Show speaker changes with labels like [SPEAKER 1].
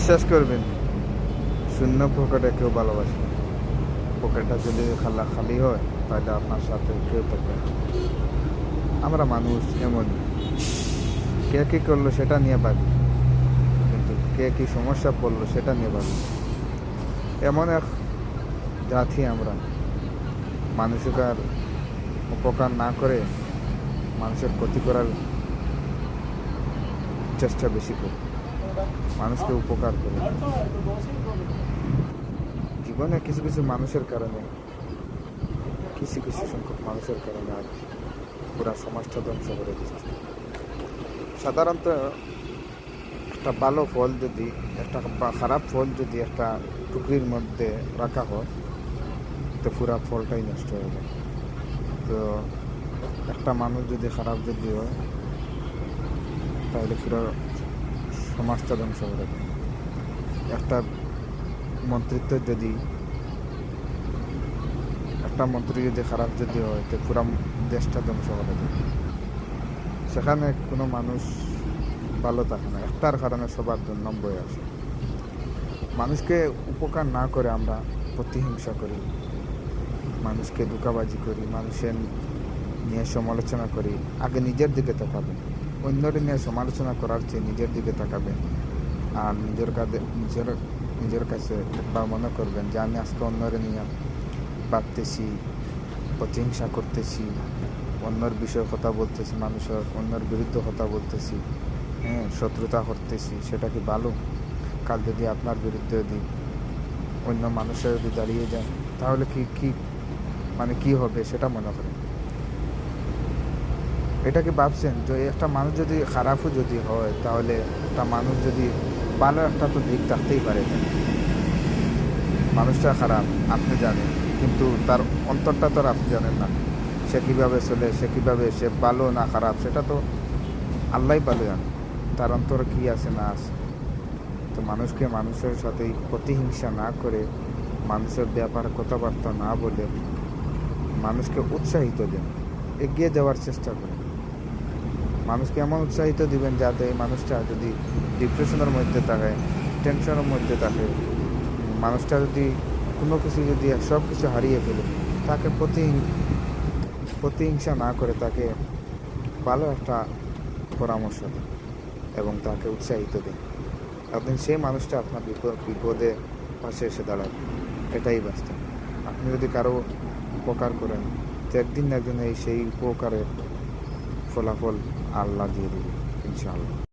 [SPEAKER 1] বিশ্বাস করবেন, শূন্য পকেটে কেউ ভালোবাসে না। পকেটটা যদি খালি হয় তাহলে আপনার সাথে কেউ থাকবে না। আমরা মানুষ এমনই, কে কী করলো সেটা নিয়ে ভাবি, কিন্তু কে কী সমস্যা পড়লো সেটা নিয়ে ভাবি। এমন এক জাতি আমরা, মানুষের উপকার না করে মানুষের ক্ষতি করার চেষ্টা বেশি করি, মানুষকে উপকার করি। জীবনে কিছু কিছু মানুষের কারণে, কিছু কিছু সংখ্যক মানুষের কারণে আজ পুরা সমাজটা ধ্বংস করে দিচ্ছে। সাধারণত একটা ভালো ফল যদি, একটা খারাপ ফল যদি একটা টুকরির মধ্যে রাখা হয় তো পুরা ফলটাই নষ্ট হয়ে যায়। তো একটা মানুষ যদি খারাপ যদি হয় তাহলে পুরো সমাজটা ধ্বংস করে দেয়। একটা মন্ত্রিত্ব যদি, একটা মন্ত্রী যদি খারাপ যদি হয় তো পুরো দেশটা ধ্বংস করে দেয়। সেখানে কোনো মানুষ ভালো থাকে না, একটার কারণে সবার জন্য বয়ে আসে। মানুষকে উপকার না করে আমরা প্রতিহিংসা করি, মানুষকে ধোঁকাবাজি করি, মানুষের নিয়ে সমালোচনা করি। আগে নিজের দিকে তাকাবেন, অন্যের নিয়ে সমালোচনা করার চেয়ে নিজের দিকে তাকাবেন। আর নিজের কাছে একবার মনে করবেন যে আমি আজকে অন্যের নিয়ে ভাবতেছি, প্রতিহিংসা করতেছি, অন্যর বিষয়ে কথা বলতেছি, মানুষের অন্যর বিরুদ্ধে কথা বলতেছি, হ্যাঁ, শত্রুতা করতেছি, সেটা কি ভালো? কাল যদি আপনার বিরুদ্ধে যদি অন্য মানুষের যদি দাঁড়িয়ে যায় তাহলে কি মানে কি হবে সেটা মনে করেন। এটা কি ভাবছেন যে একটা মানুষ যদি খারাপও যদি হয় তাহলে একটা মানুষ যদি ভালো একটা তো দিক থাকতেই পারে। মানুষটা খারাপ আপনি জানেন, কিন্তু তার অন্তরটা তো আর আপনি জানেন না। সে কীভাবে চলে, সে ভালো না খারাপ সেটা তো আল্লাহই ভালো জানে, তার অন্তরে কী আছে না আছে। তো মানুষকে মানুষের সাথে প্রতিহিংসা না করে, মানুষের ব্যাপারে কথাবার্তা না বলে মানুষকে উৎসাহিত দেন, এগিয়ে যাওয়ার চেষ্টা করেন। মানুষকে এমন উৎসাহিত দিবেন যাতে এই মানুষটা যদি ডিপ্রেশনের মধ্যে থাকে, টেনশনের মধ্যে থাকে, মানুষটা যদি কোনো কিছু যদি সব কিছু হারিয়ে ফেলে, তাকে প্রতিহিংসা না করে তাকে ভালো একটা পরামর্শ দেন এবং তাকে উৎসাহিত দিন। একদিন সেই মানুষটা আপনার বিপদে পাশে এসে দাঁড়াবে, এটাই বাস্তব। আপনি যদি কারো উপকার করেন তো একদিন না একদিন সেই উপকারের ফলাফল আল্লাহ দিয়ে দেবে, ইনশাআল্লাহ।